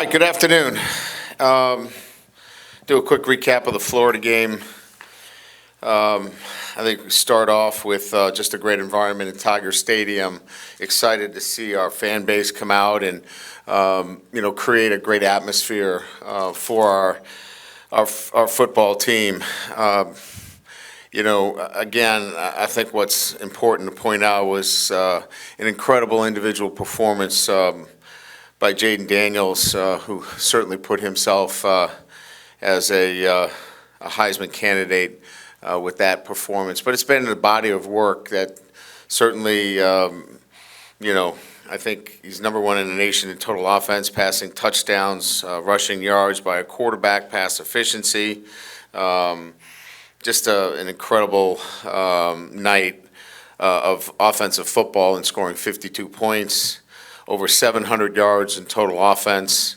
Hi, good afternoon. Do a quick recap of the Florida game. I think we start off with just a great environment in Tiger Stadium. Excited to see our fan base come out and create a great atmosphere for our football team. Again, I think what's important to point out was an incredible individual performance by Jayden Daniels, who certainly put himself as a Heisman candidate with that performance. But it's been a body of work that certainly, I think he's number one in the nation in total offense, passing touchdowns, rushing yards by a quarterback, pass efficiency. Just an incredible night of offensive football and scoring 52 points, over 700 yards in total offense.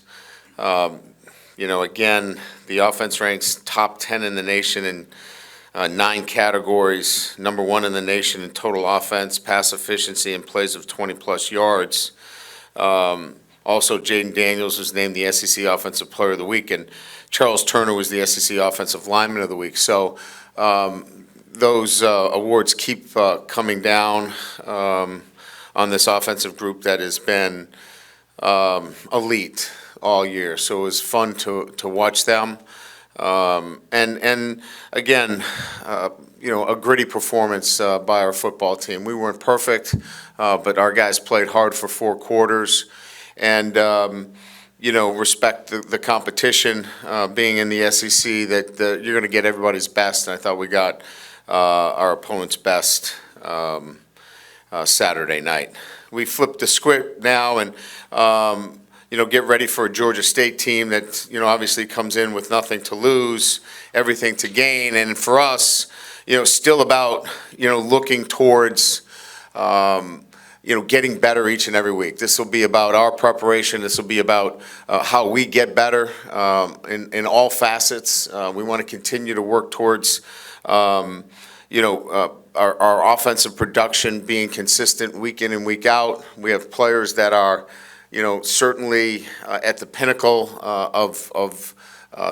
Again, the offense ranks top 10 in the nation in 9 categories, number 1 in the nation in total offense, pass efficiency, and plays of 20-plus yards. Also, Jayden Daniels was named the SEC Offensive Player of the Week, and Charles Turner was the SEC Offensive Lineman of the Week. So those awards keep coming down on this offensive group that has been elite all year. So it was fun to watch them. And again, a gritty performance by our football team. We weren't perfect, but our guys played hard for 4 quarters. And, respect the competition, being in the SEC, that you're going to get everybody's best. And I thought we got our opponent's best Saturday night. We flipped the script now and, get ready for a Georgia State team that, obviously comes in with nothing to lose, everything to gain. And for us, still about, looking towards, getting better each and every week. This will be about our preparation. This will be about how we get better in all facets. We want to continue to work towards, our offensive production being consistent week in and week out. We have players that are, certainly at the pinnacle of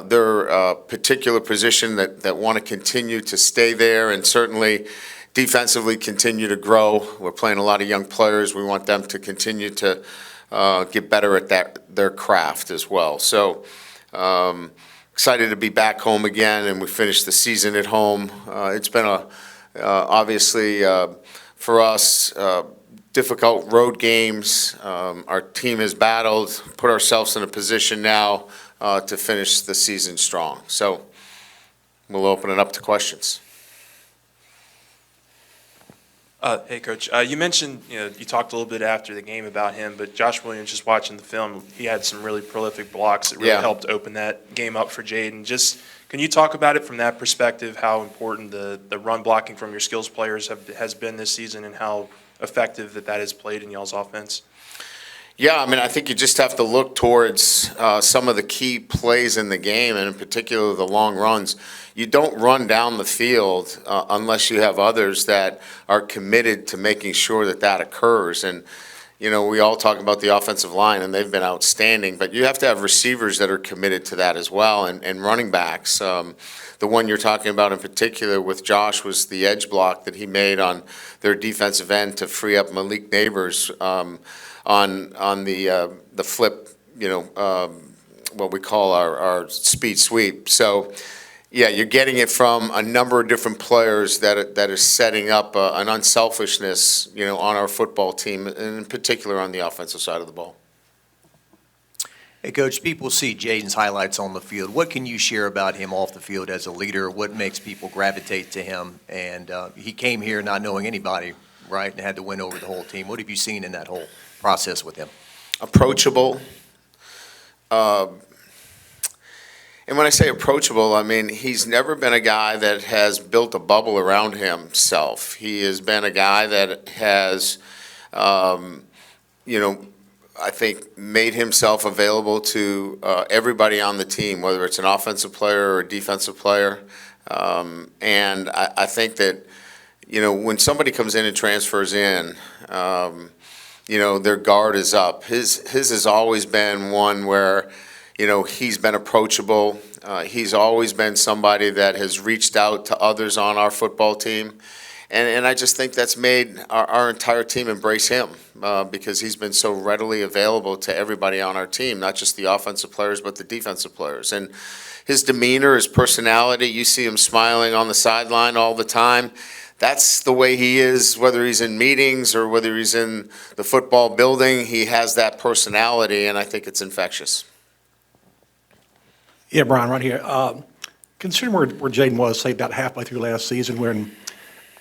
their particular position that want to continue to stay there, and certainly defensively continue to grow. We're playing a lot of young players. We want them to continue to get better at their craft as well. So excited to be back home again, and we finished the season at home. It's been obviously for us difficult road games. Our team has battled, put ourselves in a position now to finish the season strong. So we'll open it up to questions. Hey, Coach. You mentioned, you talked a little bit after the game about him, but Josh Williams, just watching the film, he had some really prolific blocks that really helped open that game up for Jayden. Just can you talk about it from that perspective, how important the run blocking from your skills players has been this season, and how effective that has played in y'all's offense? Yeah, I think you just have to look towards some of the key plays in the game, and in particular the long runs. You don't run down the field unless you have others that are committed to making sure that occurs. And, we all talk about the offensive line, and they've been outstanding, but you have to have receivers that are committed to that as well, and running backs. The one you're talking about in particular with Josh was the edge block that he made on their defensive end to free up Malik Neighbors on the flip, what we call our speed sweep. So, yeah, you're getting it from a number of different players that is setting up an unselfishness, on our football team, and in particular on the offensive side of the ball. Hey, Coach, people see Jayden's highlights on the field. What can you share about him off the field as a leader? What makes people gravitate to him? And he came here not knowing anybody, right, and had to win over the whole team. What have you seen in that whole process with him? Approachable. And when I say approachable, he's never been a guy that has built a bubble around himself. He has been a guy that has, I think, made himself available to everybody on the team, whether it's an offensive player or a defensive player. And I think that, when somebody comes in and transfers in, their guard is up. His has always been one where, he's been approachable. He's always been somebody that has reached out to others on our football team. And I just think that's made our entire team embrace him because he's been so readily available to everybody on our team, not just the offensive players, but the defensive players. And his demeanor, his personality, you see him smiling on the sideline all the time. That's the way he is, whether he's in meetings or whether he's in the football building. He has that personality, and I think it's infectious. Yeah, Brian, right here. Considering where Jayden was, say, about halfway through last season, when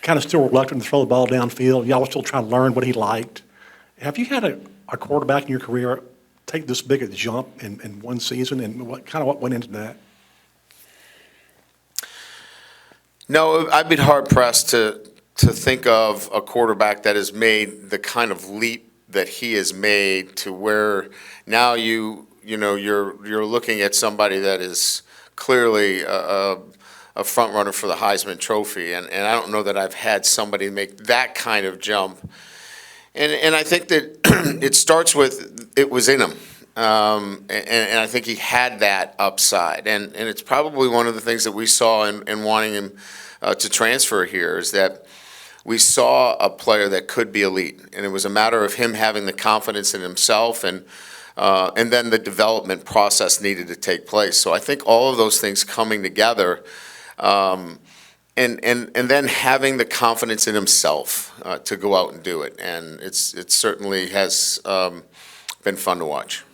kind of still reluctant to throw the ball downfield, y'all were still trying to learn what he liked. Have you had a quarterback in your career take this big a jump in one season, and what went into that? No, I'd be hard-pressed to think of a quarterback that has made the kind of leap that he has made to where now you're looking at somebody that is clearly a front runner for the Heisman Trophy, and I don't know that I've had somebody make that kind of jump. And I think that it starts with it was in him, and I think he had that upside, and it's probably one of the things that we saw in wanting him to transfer here is that we saw a player that could be elite, and it was a matter of him having the confidence in himself and then the development process needed to take place. So I think all of those things coming together, and then having the confidence in himself to go out and do it, and it certainly has been fun to watch.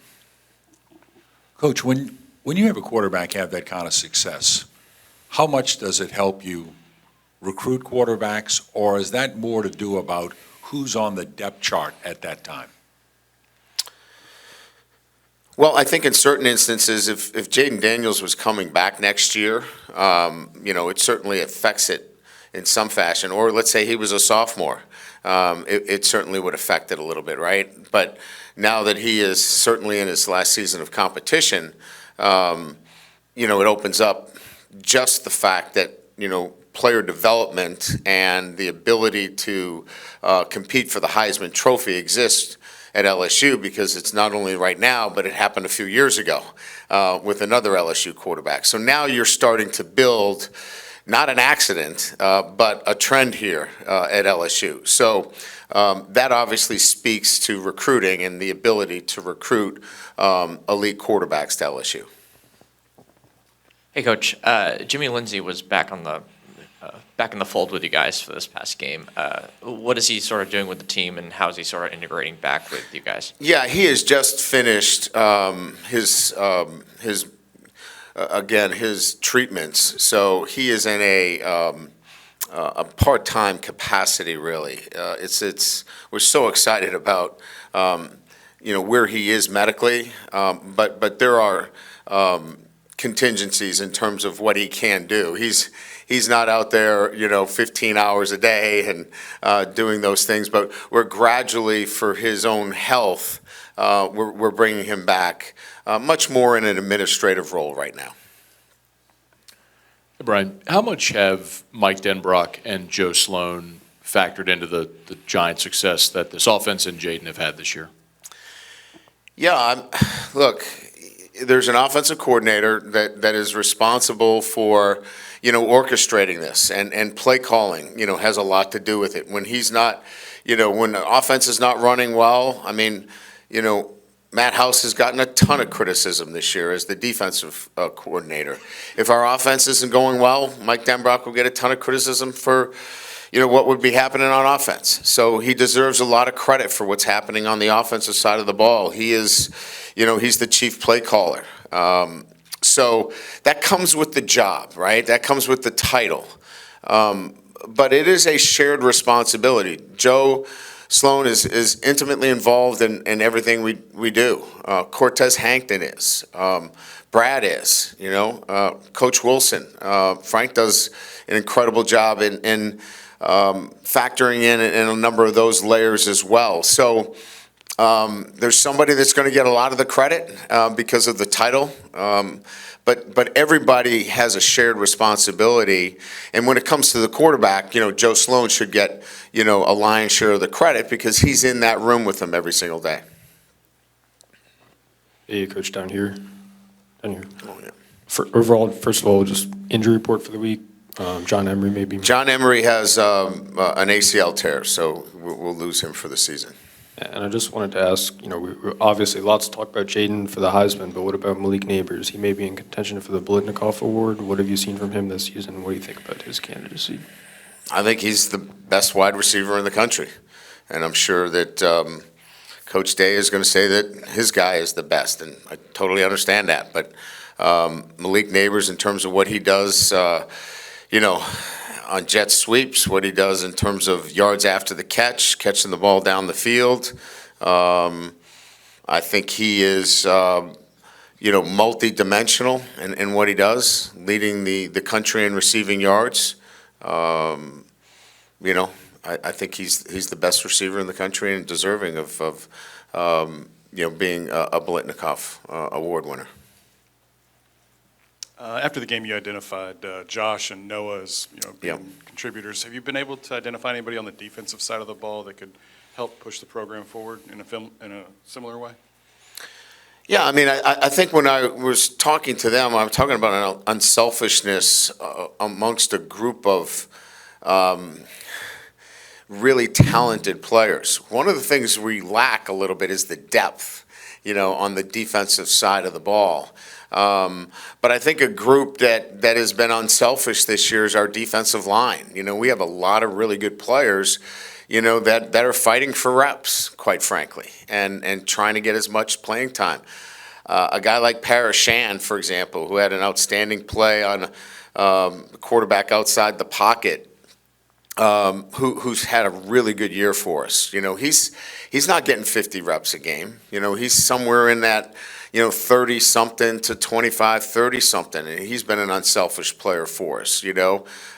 Coach, when you have a quarterback have that kind of success, how much does it help you recruit quarterbacks, or is that more to do about who's on the depth chart at that time? Well, I think in certain instances, if Jayden Daniels was coming back next year, it certainly affects it in some fashion. Or let's say he was a sophomore, it certainly would affect it a little bit, right? But now that he is certainly in his last season of competition, it opens up just the fact that, player development and the ability to compete for the Heisman Trophy exists at LSU because it's not only right now, but it happened a few years ago with another LSU quarterback. So now you're starting to build not an accident, but a trend here at LSU. So that obviously speaks to recruiting and the ability to recruit elite quarterbacks to LSU. Hey, Coach. Jimmy Lindsay was back in the fold with you guys for this past game. What is he sort of doing with the team, and how is he sort of integrating back with you guys? Yeah, he has just finished his treatments. So he is in a part-time capacity, really. We're so excited about where he is medically, but there are contingencies in terms of what he can do. He's not out there, 15 hours a day and doing those things, but we're gradually, for his own health, we're bringing him back much more in an administrative role right now. Brian, how much have Mike Denbrock and Joe Sloan factored into the giant success that this offense and Jayden have had this year? Yeah, look, there's an offensive coordinator that is responsible for, orchestrating this, and play calling, has a lot to do with it. When he's not, when the offense is not running well, Matt House has gotten a ton of criticism this year as the defensive coordinator. If our offense isn't going well, Mike Denbrock will get a ton of criticism for, what would be happening on offense. So he deserves a lot of credit for what's happening on the offensive side of the ball. He is, he's the chief play caller. So that comes with the job, right? That comes with the title. But it is a shared responsibility. Joe Sloan is intimately involved in everything we do. Cortez Hankton is. Brad is, Coach Wilson. Frank does an incredible job in factoring in a number of those layers as well. So There's somebody that's going to get a lot of the credit because of the title, but everybody has a shared responsibility. And when it comes to the quarterback, Joe Sloan should get, a lion's share of the credit because he's in that room with them every single day. Hey, Coach, down here. Oh, yeah. Overall, first of all, just injury report for the week. John Emery maybe. John Emery has an ACL tear, so we'll lose him for the season. And I just wanted to ask, we obviously lots to talk about Jayden for the Heisman, but what about Malik Neighbors? He may be in contention for the Blitnikoff Award. What have you seen from him this season? What do you think about his candidacy? I think he's the best wide receiver in the country, and I'm sure that Coach Day is going to say that his guy is the best, and I totally understand that. But Malik Neighbors, in terms of what he does, on jet sweeps, what he does in terms of yards after the catch, catching the ball down the field. I think he is, multi-dimensional in what he does, leading the country in receiving yards. I think he's the best receiver in the country and deserving of being a Blitnikoff Award winner. After the game, you identified Josh and Noah as being contributors. Have you been able to identify anybody on the defensive side of the ball that could help push the program forward in a similar way? Yeah, I mean, I think when I was talking to them, I'm talking about an unselfishness amongst a group of really talented players. One of the things we lack a little bit is the depth, on the defensive side of the ball. But I think a group that has been unselfish this year is our defensive line. We have a lot of really good players, that are fighting for reps, quite frankly, and trying to get as much playing time. A guy like Parashan, for example, who had an outstanding play on quarterback outside the pocket, who's had a really good year for us. He's not getting 50 reps a game. He's somewhere in that 30-something to 25, 30-something, and he's been an unselfish player for us,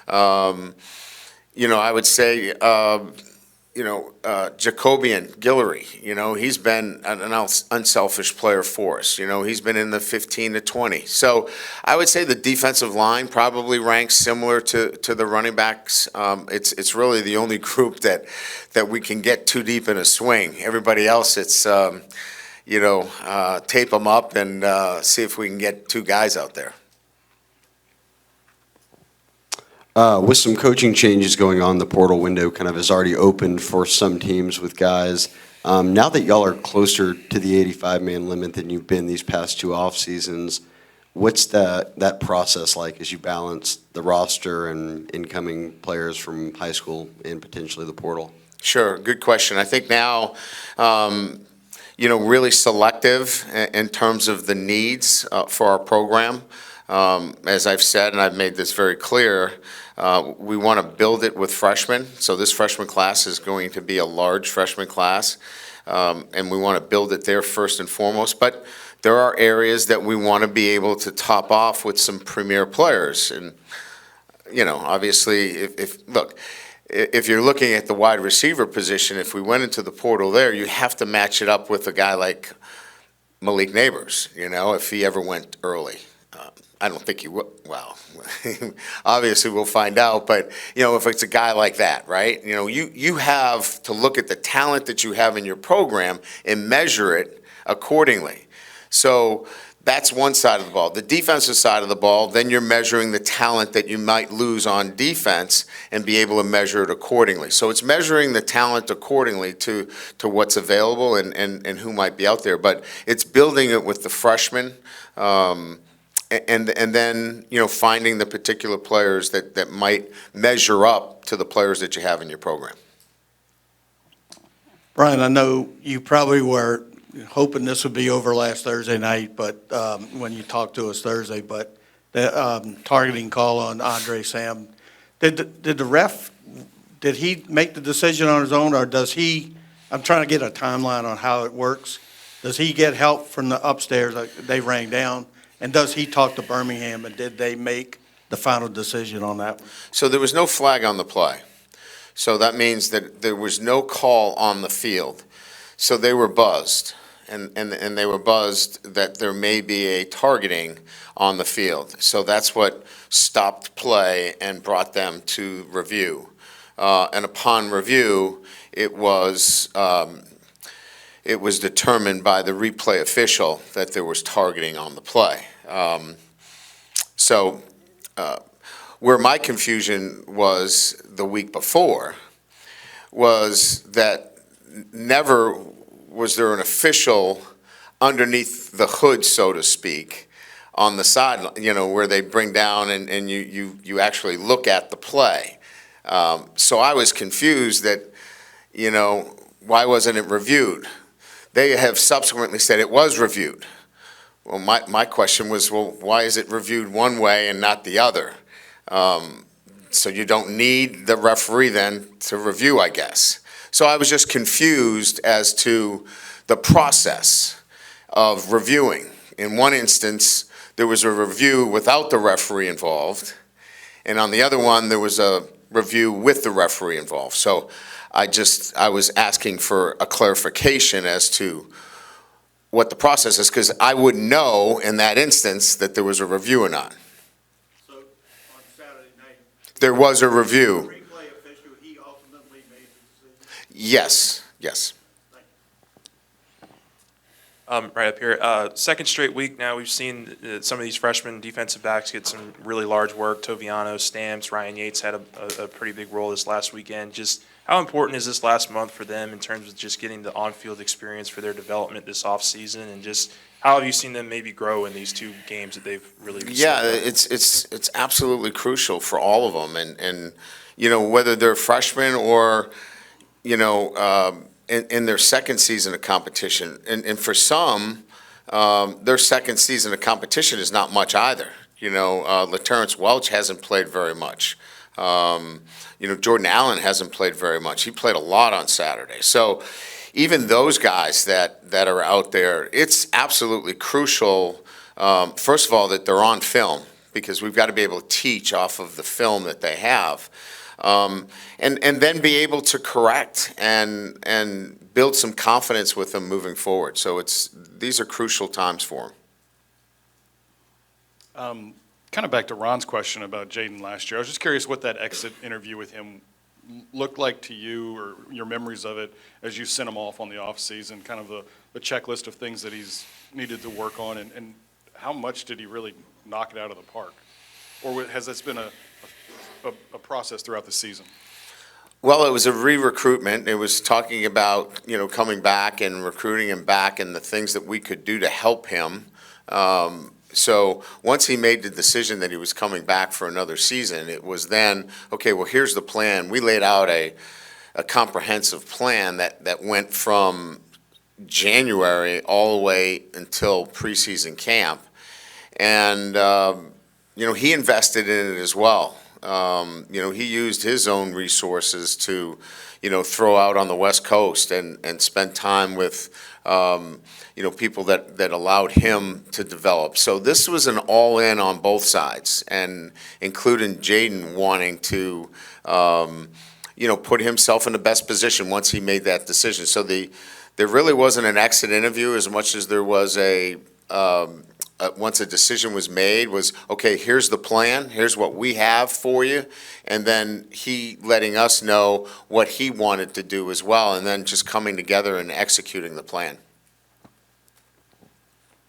I would say, Jacobian Guillory, he's been an unselfish player for us. He's been in the 15 to 20. So I would say the defensive line probably ranks similar to the running backs. It's really the only group that we can get too deep in a swing. Everybody else, it's tape them up and see if we can get two guys out there. With some coaching changes going on, the portal window kind of is already opened for some teams with guys. Now that y'all are closer to the 85-man limit than you've been these past two off seasons, what's that process like as you balance the roster and incoming players from high school and potentially the portal? Sure, good question. I think now, really selective in terms of the needs for our program. As I've said, and I've made this very clear, we want to build it with freshmen. So this freshman class is going to be a large freshman class, and we want to build it there first and foremost. But there are areas that we want to be able to top off with some premier players. And, obviously, if you're looking at the wide receiver position, if we went into the portal there, you have to match it up with a guy like Malik Neighbors, if he ever went early. I don't think he will. Well, obviously we'll find out. But, if it's a guy like that, right? You have to look at the talent that you have in your program and measure it accordingly. So that's one side of the ball. The defensive side of the ball, then you're measuring the talent that you might lose on defense and be able to measure it accordingly. So it's measuring the talent accordingly to what's available and who might be out there. But it's building it with the freshmen. And then, finding the particular players that might measure up to the players that you have in your program. Brian, I know you probably were hoping this would be over last Thursday night, but when you talked to us Thursday, but the targeting call on Andre Sam, did the ref, did he make the decision on his own, or does he, I'm trying to get a timeline on how it works. Does he get help from the upstairs, like they rang down? And does he talk to Birmingham, and did they make the final decision on that one? So there was no flag on the play. So that means that there was no call on the field. So they were buzzed, and they were buzzed that there may be a targeting on the field. So that's what stopped play and brought them to review. And upon review, it was determined by the replay official that there was targeting on the play. So where my confusion was the week before was that never was there an official underneath the hood, so to speak, on the side, where they bring down and you actually look at the play. So I was confused that, why wasn't it reviewed? They have subsequently said it was reviewed. Well, my question was, well, why is it reviewed one way and not the other? So you don't need the referee then to review, I guess. So I was just confused as to the process of reviewing. In one instance, there was a review without the referee involved, and on the other one, there was a review with the referee involved. So I was asking for a clarification as to what the process is, because I wouldn't know in that instance that there was a review or not. So on Saturday night, There was a review. replay official, he ultimately made the decision. Yes. Right up here. Second straight week now, we've seen some of these freshman defensive backs get some really large work. Toviano, Stamps, Ryan Yates had a pretty big role this last weekend. Just how important is this last month for them in terms of just getting the on-field experience for their development this offseason? And just how have you seen them maybe grow in these two games that they've really Yeah, it's absolutely crucial for all of them. And whether they're freshmen or, in their second season of competition. And for some, their second season of competition is not much either. LaTerrence Welch hasn't played very much. Jordan Allen hasn't played very much. He played a lot on Saturday. So even those guys that are out there, it's absolutely crucial, first of all, that they're on film, because we've got to be able to teach off of the film that they have. And then be able to correct and build some confidence with them moving forward. So these are crucial times for them. Kind of back to Ron's question about Jayden last year. I was just curious what that exit interview with him looked like to you, or your memories of it as you sent him off on the offseason, kind of the checklist of things that he's needed to work on, and how much did he really knock it out of the park? Or has this been a process throughout the season? Well, it was a re-recruitment. It was talking about, coming back and recruiting him back and the things that we could do to help him. So once he made the decision that he was coming back for another season, it was then, okay, well, here's the plan. We laid out a comprehensive plan that went from January all the way until preseason camp. And, he invested in it as well. He used his own resources to, throw out on the West Coast and spend time with, people that allowed him to develop. So this was an all-in on both sides, and including Jayden wanting to, put himself in the best position once he made that decision. So there really wasn't an exit interview as much as there was once a decision was made, was, okay, here's the plan, here's what we have for you, and then he letting us know what he wanted to do as well, and then just coming together and executing the plan.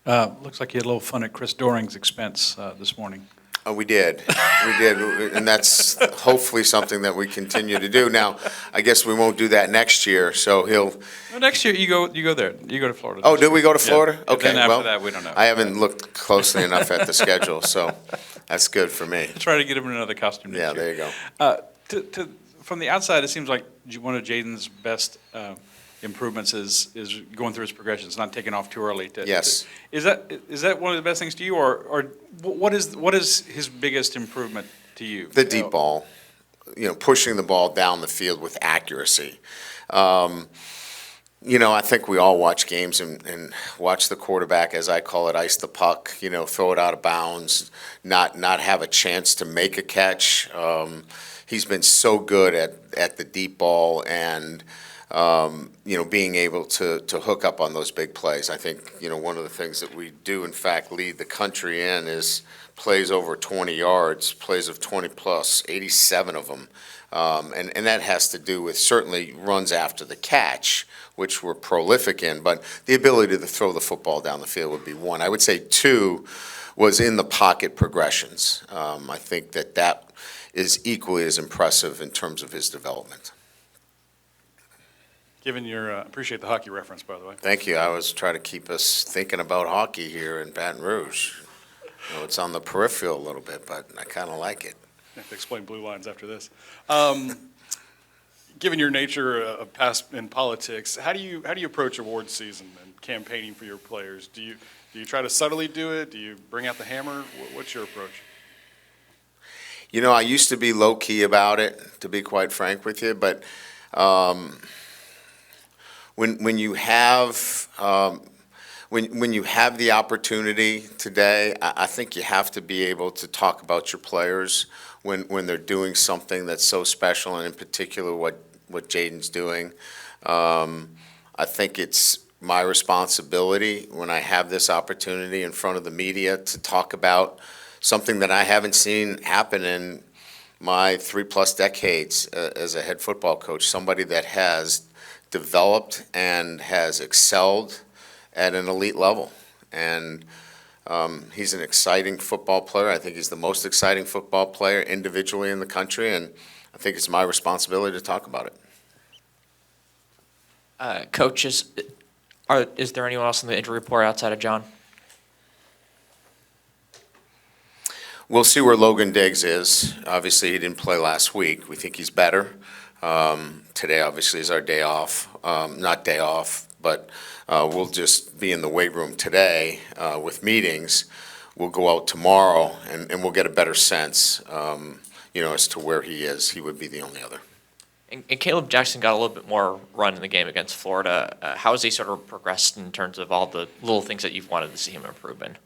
Looks like you had a little fun at Chris Doring's expense this morning. We did, and that's hopefully something that we continue to do. Now, I guess we won't do that next year, so he'll. Well, next year you go there. You go to Florida. Oh, did we go to Florida? Yeah. Okay, Then after well, that, we don't know. I haven't looked closely enough at the schedule, so that's good for me. Try to get him in another costume next Yeah, year. there you go. From the outside, it seems like one of Jayden's best improvements is going through his progressions, not taking off too early. Yes. Is that one of the best things to you, or what is his biggest improvement to you? The deep ball, pushing the ball down the field with accuracy. I think we all watch games and watch the quarterback, as I call it, ice the puck, throw it out of bounds, not have a chance to make a catch. He's been so good at the deep ball, and being able to hook up on those big plays. I think, one of the things that we do, in fact, lead the country in is plays over 20 yards, plays of 20 plus, 87 of them. And that has to do with certainly runs after the catch, which we're prolific in, but the ability to throw the football down the field would be one. I would say two was in the pocket progressions. I think that is equally as impressive in terms of his development. Given your, appreciate the hockey reference, by the way. Thank you. I was trying to keep us thinking about hockey here in Baton Rouge. It's on the peripheral a little bit, but I kind of like it. I have to explain blue lines after this. Given your nature of past in politics, how do you approach award season and campaigning for your players? Do you try to subtly do it? Do you bring out the hammer? What's your approach? I used to be low key about it, to be quite frank with you, but when you have when you have the opportunity today, I think you have to be able to talk about your players when they're doing something that's so special, and in particular what Jayden's doing. I think it's my responsibility when I have this opportunity in front of the media to talk about something that I haven't seen happen in my 3+ decades as a head football coach, somebody that has developed and has excelled at an elite level. And he's an exciting football player. I think he's the most exciting football player individually in the country, and I think it's my responsibility to talk about it. Coaches, is there anyone else in the injury report outside of John? We'll see where Logan Diggs is. Obviously, he didn't play last week. We think he's better. Today, obviously, is our day off. Not day off, but we'll just be in the weight room today with meetings. We'll go out tomorrow, and we'll get a better sense, as to where he is. He would be the only other. And Caleb Jackson got a little bit more run in the game against Florida. How has he sort of progressed in terms of all the little things that you've wanted to see him improve in?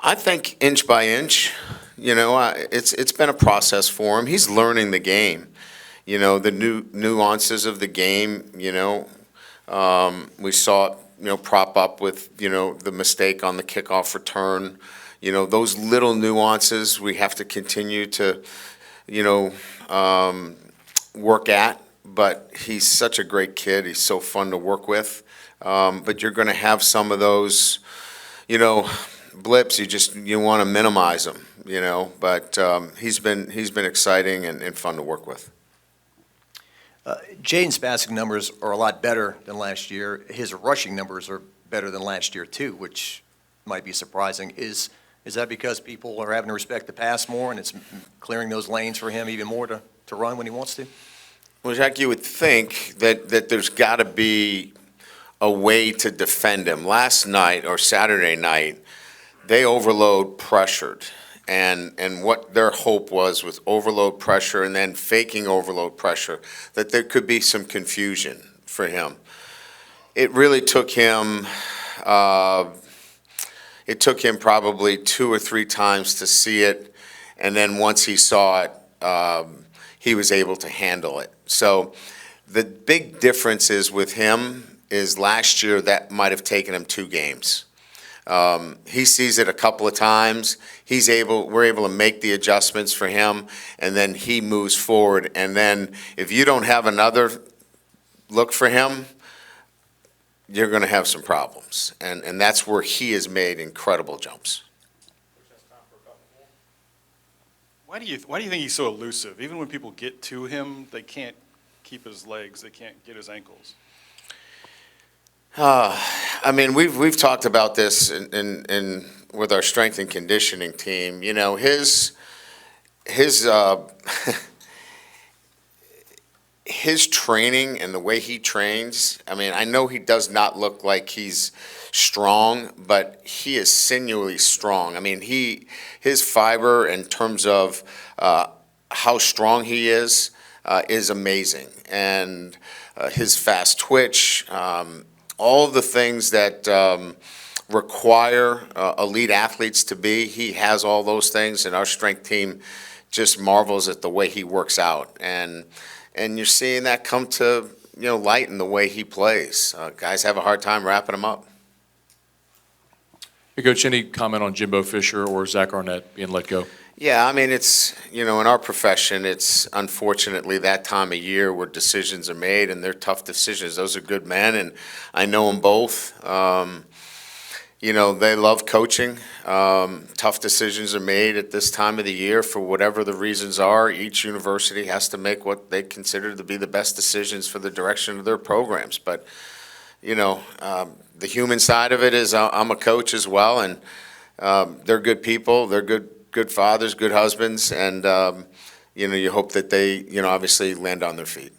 I think inch by inch, it's been a process for him. He's learning the game, the new nuances of the game. We saw it, prop up with the mistake on the kickoff return. Those little nuances we have to continue to work at. But he's such a great kid. He's so fun to work with. But you're going to have some of those, blips. You want to minimize them, But he's been exciting and fun to work with. Jayden's passing numbers are a lot better than last year. His rushing numbers are better than last year too, which might be surprising. Is that because people are having to respect the pass more, and it's clearing those lanes for him even more to run when he wants to? Well, Jack, you would think that there's got to be a way to defend him. Last night or Saturday night, they overload pressured. And what their hope was with overload pressure and then faking overload pressure, that there could be some confusion for him. It really took him, probably 2 or 3 times to see it. And then once he saw it, he was able to handle it. So the big difference is with him is last year that might have taken him 2 games. He sees it a couple of times. We're able to make the adjustments for him, and then he moves forward. And then if you don't have another look for him, you're going to have some problems. And that's where he has made incredible jumps. Why do you think he's so elusive? Even when people get to him, they can't keep his legs. They can't get his ankles. We've talked about this in with our strength and conditioning team. His training and the way he trains. I know he does not look like he's strong, but he is sinewy strong. His fiber in terms of how strong he is amazing, and his fast twitch. All of the things that require elite athletes to be, he has all those things, and our strength team just marvels at the way he works out. And you're seeing that come to light in the way he plays. Guys have a hard time wrapping him up. Hey, Coach, any comment on Jimbo Fisher or Zach Arnett being let go? Yeah, I mean, it's, in our profession, it's unfortunately that time of year where decisions are made, and they're tough decisions. Those are good men, and I know them both. They love coaching. Tough decisions are made at this time of the year for whatever the reasons are. Each university has to make what they consider to be the best decisions for the direction of their programs. But, the human side of it is I'm a coach as well, and they're good people. They're good fathers, good husbands, and, you hope that they, obviously land on their feet.